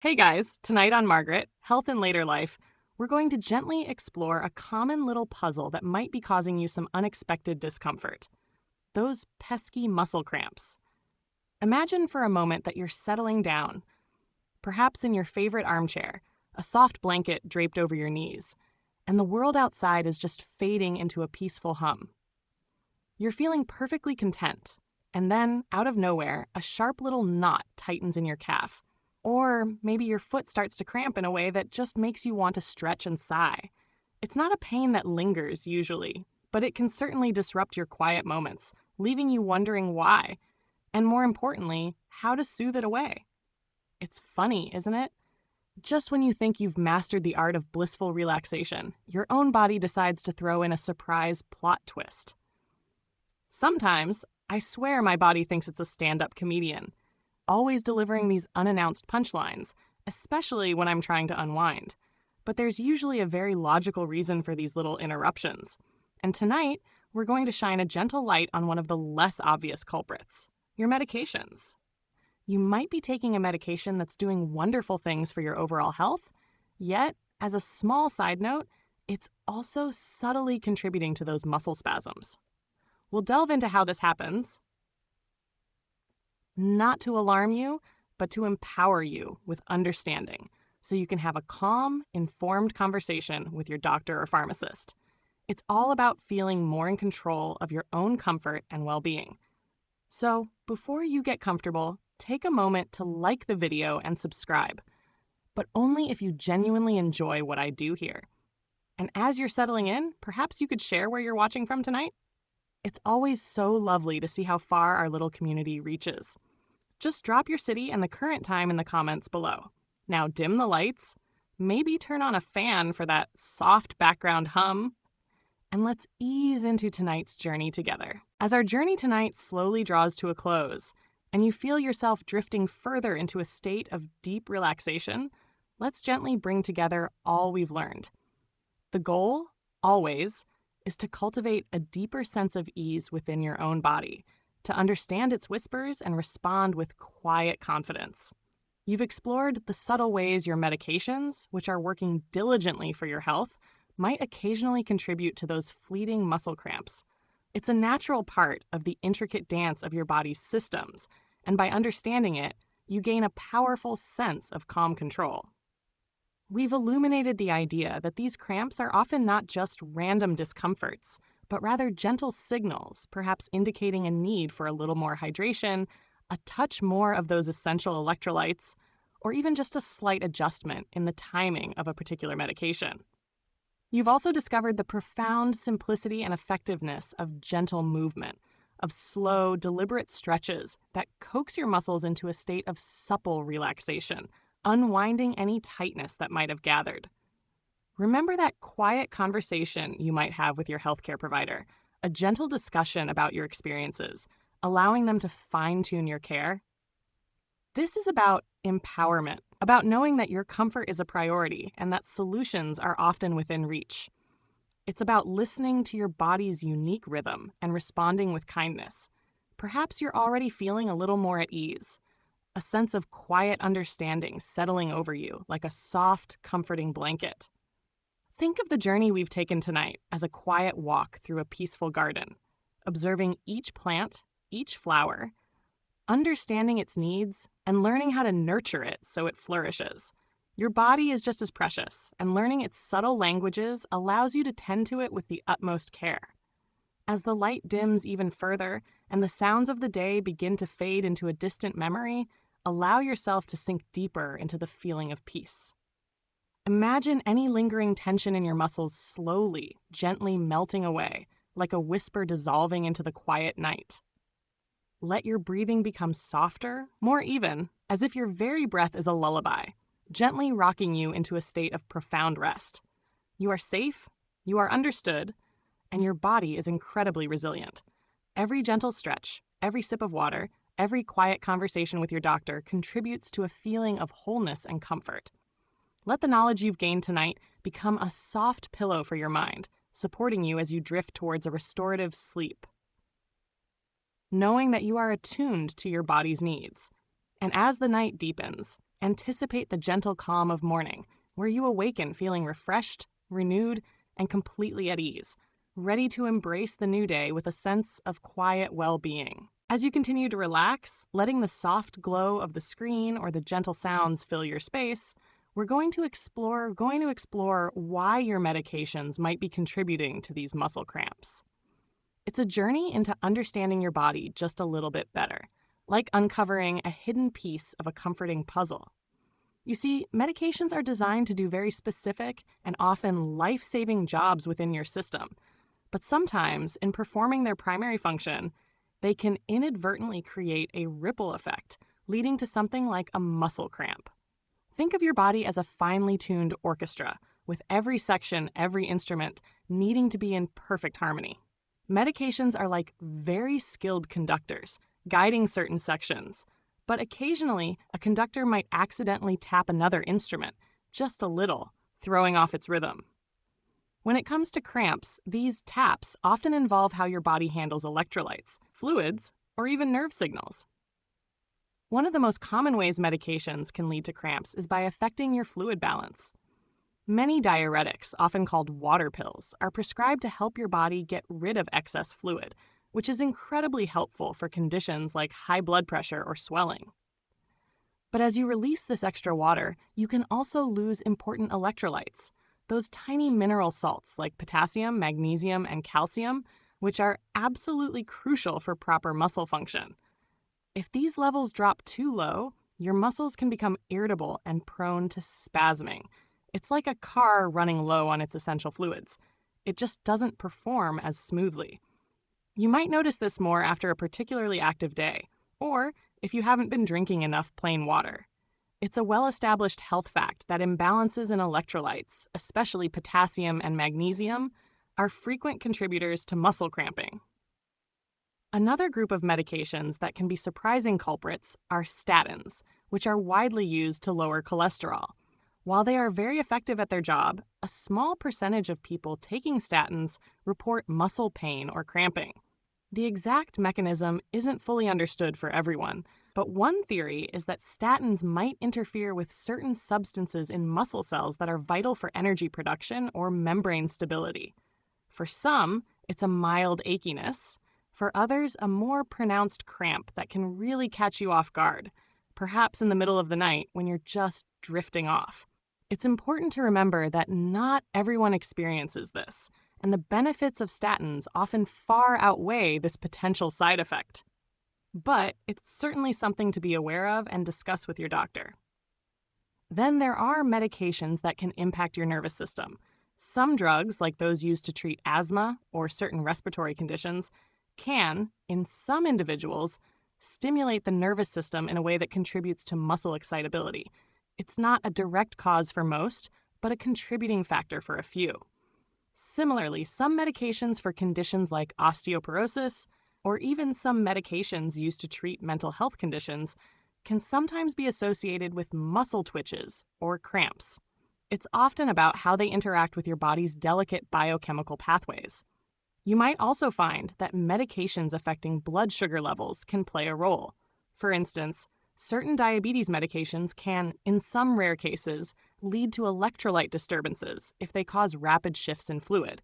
Hey guys, tonight on Margaret, Health in Later Life, we're going to gently explore a common little puzzle that might be causing you some unexpected discomfort. Those pesky muscle cramps. Imagine for a moment that you're settling down, perhaps in your favorite armchair, a soft blanket draped over your knees, and the world outside is just fading into a peaceful hum. You're feeling perfectly content, and then, out of nowhere, a sharp little knot tightens in your calf. Or maybe your foot starts to cramp in a way that just makes you want to stretch and sigh. It's not a pain that lingers usually, but it can certainly disrupt your quiet moments, leaving you wondering why, and more importantly, how to soothe it away. It's funny, isn't it? Just when you think you've mastered the art of blissful relaxation, your own body decides to throw in a surprise plot twist. Sometimes, I swear my body thinks it's a stand-up comedian, always delivering these unannounced punchlines, especially when I'm trying to unwind. But there's usually a very logical reason for these little interruptions. And tonight, we're going to shine a gentle light on one of the less obvious culprits: your medications. You might be taking a medication that's doing wonderful things for your overall health, yet, as a small side note, it's also subtly contributing to those muscle spasms. We'll delve into how this happens, not to alarm you, but to empower you with understanding, so you can have a calm, informed conversation with your doctor or pharmacist. It's all about feeling more in control of your own comfort and well-being. So, before you get comfortable, take a moment to like the video and subscribe, but only if you genuinely enjoy what I do here. And as you're settling in, perhaps you could share where you're watching from tonight? It's always so lovely to see how far our little community reaches. Just drop your city and the current time in the comments below. Now dim the lights, maybe turn on a fan for that soft background hum, and let's ease into tonight's journey together. As our journey tonight slowly draws to a close, and you feel yourself drifting further into a state of deep relaxation, let's gently bring together all we've learned. The goal, always, is to cultivate a deeper sense of ease within your own body, to understand its whispers and respond with quiet confidence. You've explored the subtle ways your medications, which are working diligently for your health, might occasionally contribute to those fleeting muscle cramps. It's a natural part of the intricate dance of your body's systems, and by understanding it, you gain a powerful sense of calm control. We've illuminated the idea that these cramps are often not just random discomforts, but rather gentle signals, perhaps indicating a need for a little more hydration, a touch more of those essential electrolytes, or even just a slight adjustment in the timing of a particular medication. You've also discovered the profound simplicity and effectiveness of gentle movement, of slow, deliberate stretches that coax your muscles into a state of supple relaxation, unwinding any tightness that might have gathered. Remember that quiet conversation you might have with your healthcare provider, a gentle discussion about your experiences, allowing them to fine-tune your care? This is about empowerment, about knowing that your comfort is a priority and that solutions are often within reach. It's about listening to your body's unique rhythm and responding with kindness. Perhaps you're already feeling a little more at ease, a sense of quiet understanding settling over you like a soft, comforting blanket. Think of the journey we've taken tonight as a quiet walk through a peaceful garden, observing each plant, each flower, understanding its needs, and learning how to nurture it so it flourishes. Your body is just as precious, and learning its subtle languages allows you to tend to it with the utmost care. As the light dims even further and the sounds of the day begin to fade into a distant memory, allow yourself to sink deeper into the feeling of peace. Imagine any lingering tension in your muscles slowly, gently melting away, like a whisper dissolving into the quiet night. Let your breathing become softer, more even, as if your very breath is a lullaby, gently rocking you into a state of profound rest. You are safe, you are understood, and your body is incredibly resilient. Every gentle stretch, every sip of water, every quiet conversation with your doctor contributes to a feeling of wholeness and comfort. Let the knowledge you've gained tonight become a soft pillow for your mind, supporting you as you drift towards a restorative sleep. Knowing that you are attuned to your body's needs, and as the night deepens, Anticipate the gentle calm of morning, where you awaken feeling refreshed, renewed, and completely at ease, ready to embrace the new day with a sense of quiet well-being. As you continue to relax, letting the soft glow of the screen or the gentle sounds fill your space, we're going to explore why your medications might be contributing to these muscle cramps. It's a journey into understanding your body just a little bit better, like uncovering a hidden piece of a comforting puzzle. You see, medications are designed to do very specific and often life-saving jobs within your system, but sometimes, in performing their primary function, they can inadvertently create a ripple effect, leading to something like a muscle cramp. Think of your body as a finely tuned orchestra, with every section, every instrument needing to be in perfect harmony. Medications are like very skilled conductors, guiding certain sections, but occasionally a conductor might accidentally tap another instrument, just a little, throwing off its rhythm. When it comes to cramps, these taps often involve how your body handles electrolytes, fluids, or even nerve signals. One of the most common ways medications can lead to cramps is by affecting your fluid balance. Many diuretics, often called water pills, are prescribed to help your body get rid of excess fluid, which is incredibly helpful for conditions like high blood pressure or swelling. But as you release this extra water, you can also lose important electrolytes, those tiny mineral salts like potassium, magnesium, and calcium, which are absolutely crucial for proper muscle function. If these levels drop too low, your muscles can become irritable and prone to spasming. It's like a car running low on its essential fluids. It just doesn't perform as smoothly. You might notice this more after a particularly active day, or if you haven't been drinking enough plain water. It's a well-established health fact that imbalances in electrolytes, especially potassium and magnesium, are frequent contributors to muscle cramping. Another group of medications that can be surprising culprits are statins, which are widely used to lower cholesterol. While they are very effective at their job, a small percentage of people taking statins report muscle pain or cramping. The exact mechanism isn't fully understood for everyone, but one theory is that statins might interfere with certain substances in muscle cells that are vital for energy production or membrane stability. For some, it's a mild achiness. For others, a more pronounced cramp that can really catch you off guard, perhaps in the middle of the night when you're just drifting off. It's important to remember that not everyone experiences this, and the benefits of statins often far outweigh this potential side effect. But it's certainly something to be aware of and discuss with your doctor. Then there are medications that can impact your nervous system. Some drugs, like those used to treat asthma or certain respiratory conditions, can, in some individuals, stimulate the nervous system in a way that contributes to muscle excitability. It's not a direct cause for most, but a contributing factor for a few. Similarly, some medications for conditions like osteoporosis, or even some medications used to treat mental health conditions, can sometimes be associated with muscle twitches or cramps. It's often about how they interact with your body's delicate biochemical pathways. You might also find that medications affecting blood sugar levels can play a role. For instance, certain diabetes medications can, in some rare cases, lead to electrolyte disturbances if they cause rapid shifts in fluid.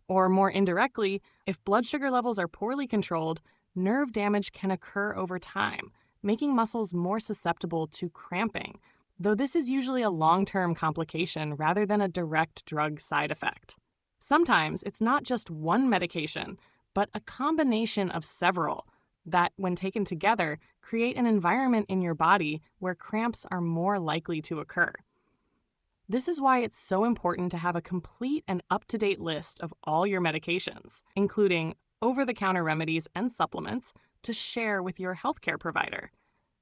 Or more indirectly, if blood sugar levels are poorly controlled, nerve damage can occur over time, making muscles more susceptible to cramping, though this is usually a long-term complication rather than a direct drug side effect. Sometimes it's not just one medication, but a combination of several that, when taken together, create an environment in your body where cramps are more likely to occur. This is why it's so important to have a complete and up-to-date list of all your medications, including over-the-counter remedies and supplements, to share with your healthcare provider.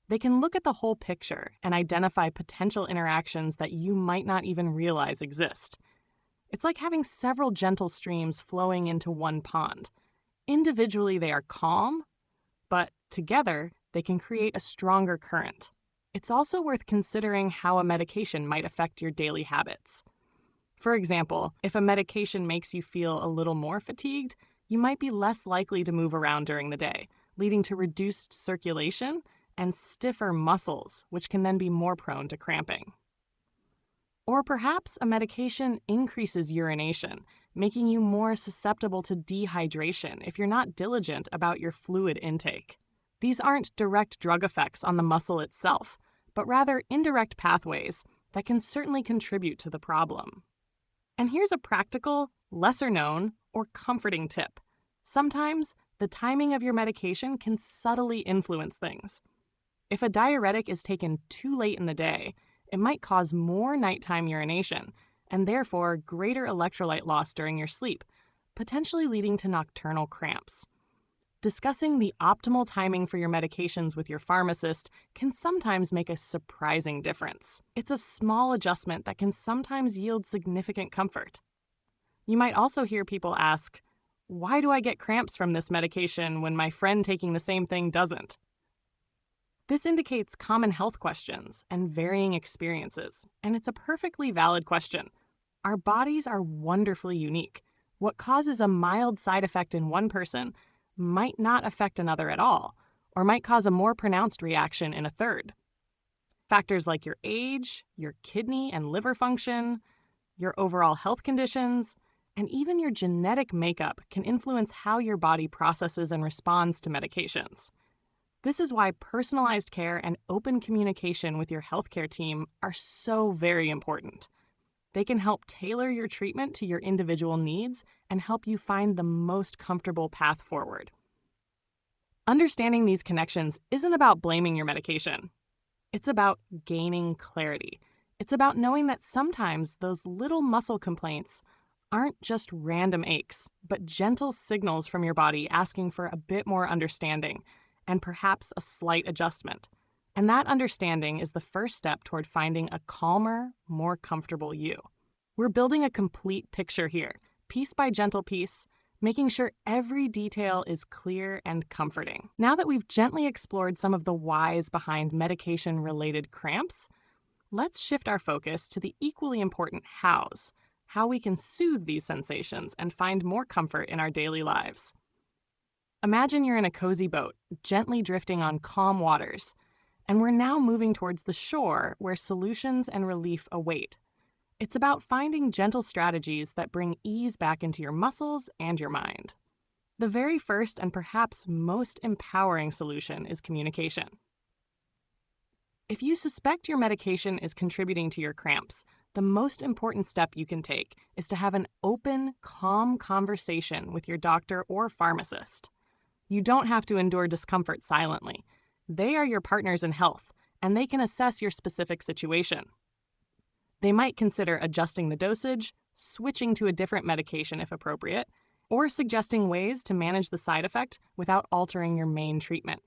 They can look at the whole picture and identify potential interactions that you might not even realize exist. It's like having several gentle streams flowing into one pond. Individually, they are calm, but together, they can create a stronger current. It's also worth considering how a medication might affect your daily habits. For example, if a medication makes you feel a little more fatigued, you might be less likely to move around during the day, leading to reduced circulation and stiffer muscles, which can then be more prone to cramping. Or perhaps a medication increases urination, making you more susceptible to dehydration if you're not diligent about your fluid intake. These aren't direct drug effects on the muscle itself, but rather indirect pathways that can certainly contribute to the problem. And here's a practical, lesser-known, or comforting tip. Sometimes the timing of your medication can subtly influence things. If a diuretic is taken too late in the day, it might cause more nighttime urination and therefore greater electrolyte loss during your sleep, potentially leading to nocturnal cramps. Discussing the optimal timing for your medications with your pharmacist can sometimes make a surprising difference. It's a small adjustment that can sometimes yield significant comfort. You might also hear people ask, "Why do I get cramps from this medication when my friend taking the same thing doesn't?" This indicates common health questions and varying experiences, and it's a perfectly valid question. Our bodies are wonderfully unique. What causes a mild side effect in one person might not affect another at all, or might cause a more pronounced reaction in a third. Factors like your age, your kidney and liver function, your overall health conditions, and even your genetic makeup can influence how your body processes and responds to medications. This is why personalized care and open communication with your healthcare team are so very important. They can help tailor your treatment to your individual needs and help you find the most comfortable path forward. Understanding these connections isn't about blaming your medication. It's about gaining clarity. It's about knowing that sometimes those little muscle complaints aren't just random aches, but gentle signals from your body asking for a bit more understanding and perhaps a slight adjustment. And that understanding is the first step toward finding a calmer, more comfortable you. We're building a complete picture here, piece by gentle piece, making sure every detail is clear and comforting. Now that we've gently explored some of the whys behind medication-related cramps, let's shift our focus to the equally important hows, how we can soothe these sensations and find more comfort in our daily lives. Imagine you're in a cozy boat, gently drifting on calm waters, and we're now moving towards the shore where solutions and relief await. It's about finding gentle strategies that bring ease back into your muscles and your mind. The very first and perhaps most empowering solution is communication. If you suspect your medication is contributing to your cramps, the most important step you can take is to have an open, calm conversation with your doctor or pharmacist. You don't have to endure discomfort silently. They are your partners in health, and they can assess your specific situation. They might consider adjusting the dosage, switching to a different medication if appropriate, or suggesting ways to manage the side effect without altering your main treatment.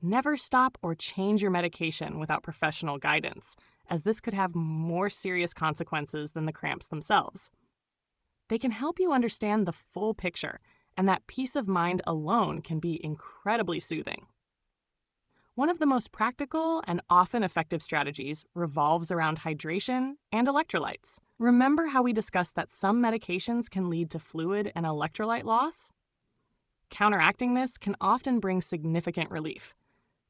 Never stop or change your medication without professional guidance, as this could have more serious consequences than the cramps themselves. They can help you understand the full picture, and that peace of mind alone can be incredibly soothing. One of the most practical and often effective strategies revolves around hydration and electrolytes. Remember how we discussed that some medications can lead to fluid and electrolyte loss? Counteracting this can often bring significant relief.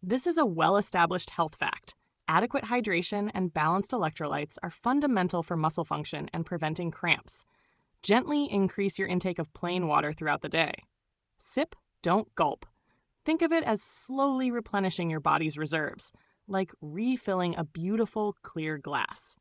This is a well-established health fact. Adequate hydration and balanced electrolytes are fundamental for muscle function and preventing cramps. Gently increase your intake of plain water throughout the day. Sip, don't gulp. Think of it as slowly replenishing your body's reserves, like refilling a beautiful, clear glass.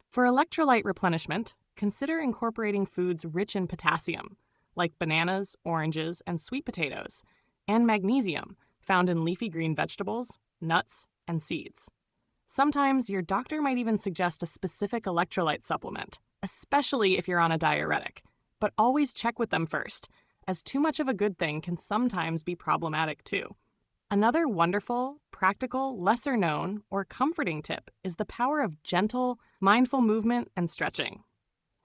For electrolyte replenishment, consider incorporating foods rich in potassium, like bananas, oranges, and sweet potatoes, and magnesium, found in leafy green vegetables, nuts, and seeds. Sometimes your doctor might even suggest a specific electrolyte supplement, especially if you're on a diuretic, but always check with them first, as too much of a good thing can sometimes be problematic too. Another wonderful, practical, lesser-known, or comforting tip is the power of gentle, mindful movement and stretching.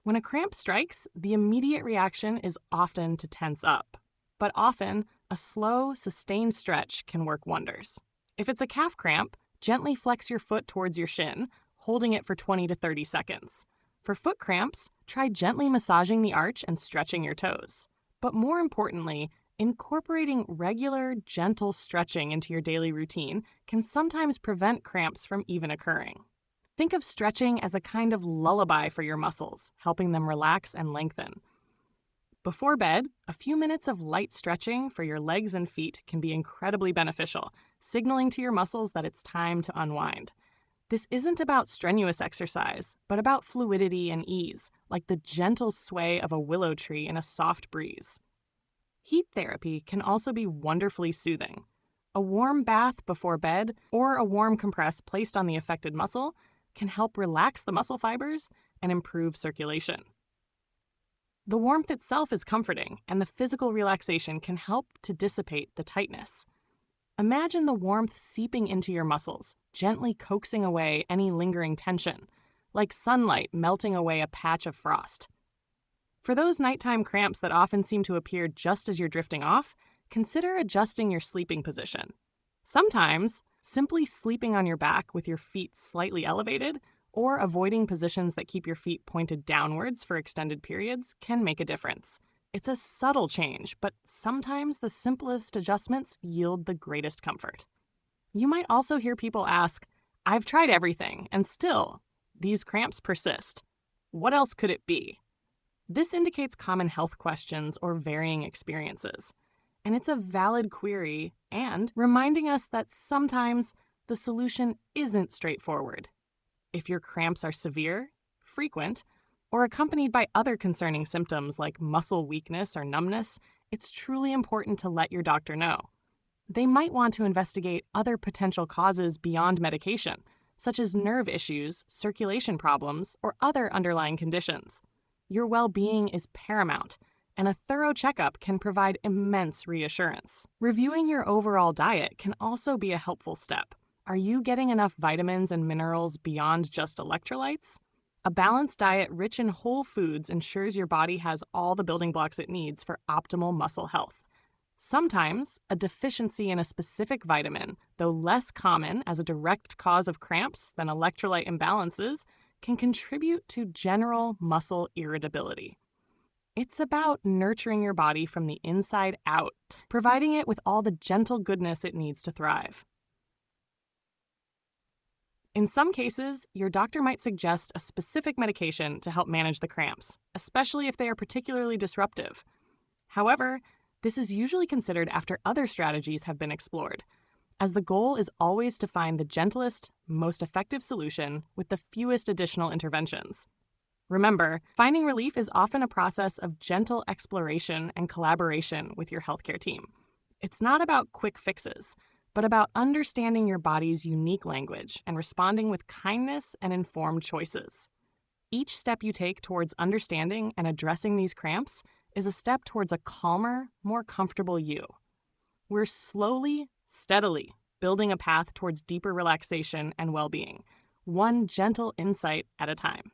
When a cramp strikes, the immediate reaction is often to tense up, but often a slow, sustained stretch can work wonders. If it's a calf cramp, gently flex your foot towards your shin, holding it for 20 to 30 seconds. For foot cramps, try gently massaging the arch and stretching your toes. But more importantly, Incorporating regular, gentle stretching into your daily routine can sometimes prevent cramps from even occurring. Think of stretching as a kind of lullaby for your muscles, helping them relax and lengthen. Before bed, a few minutes of light stretching for your legs and feet can be incredibly beneficial, signaling to your muscles that it's time to unwind. This isn't about strenuous exercise, but about fluidity and ease, like the gentle sway of a willow tree in a soft breeze. Heat therapy can also be wonderfully soothing. A warm bath before bed or a warm compress placed on the affected muscle can help relax the muscle fibers and improve circulation. The warmth itself is comforting, and the physical relaxation can help to dissipate the tightness. Imagine the warmth seeping into your muscles, gently coaxing away any lingering tension, like sunlight melting away a patch of frost. For those nighttime cramps that often seem to appear just as you're drifting off, consider adjusting your sleeping position. Sometimes, simply sleeping on your back with your feet slightly elevated or avoiding positions that keep your feet pointed downwards for extended periods can make a difference. It's a subtle change, but sometimes the simplest adjustments yield the greatest comfort. You might also hear people ask, "I've tried everything, and still, these cramps persist. What else could it be?" This indicates common health questions or varying experiences. And it's a valid query and reminding us that sometimes the solution isn't straightforward. If your cramps are severe, frequent, or accompanied by other concerning symptoms like muscle weakness or numbness, it's truly important to let your doctor know. They might want to investigate other potential causes beyond medication, such as nerve issues, circulation problems, or other underlying conditions. Your well-being is paramount, and a thorough checkup can provide immense reassurance. Reviewing your overall diet can also be a helpful step. Are you getting enough vitamins and minerals beyond just electrolytes? A balanced diet rich in whole foods ensures your body has all the building blocks it needs for optimal muscle health. Sometimes, a deficiency in a specific vitamin, though less common as a direct cause of cramps than electrolyte imbalances, can contribute to general muscle irritability. It's about nurturing your body from the inside out, providing it with all the gentle goodness it needs to thrive. In some cases, your doctor might suggest a specific medication to help manage the cramps, especially if they are particularly disruptive. However, this is usually considered after other strategies have been explored, as the goal is always to find the gentlest, most effective solution with the fewest additional interventions. Remember, finding relief is often a process of gentle exploration and collaboration with your healthcare team. It's not about quick fixes, but about understanding your body's unique language and responding with kindness and informed choices. Each step you take towards understanding and addressing these cramps is a step towards a calmer, more comfortable you. We're slowly, steadily building a path towards deeper relaxation and well-being, one gentle insight at a time.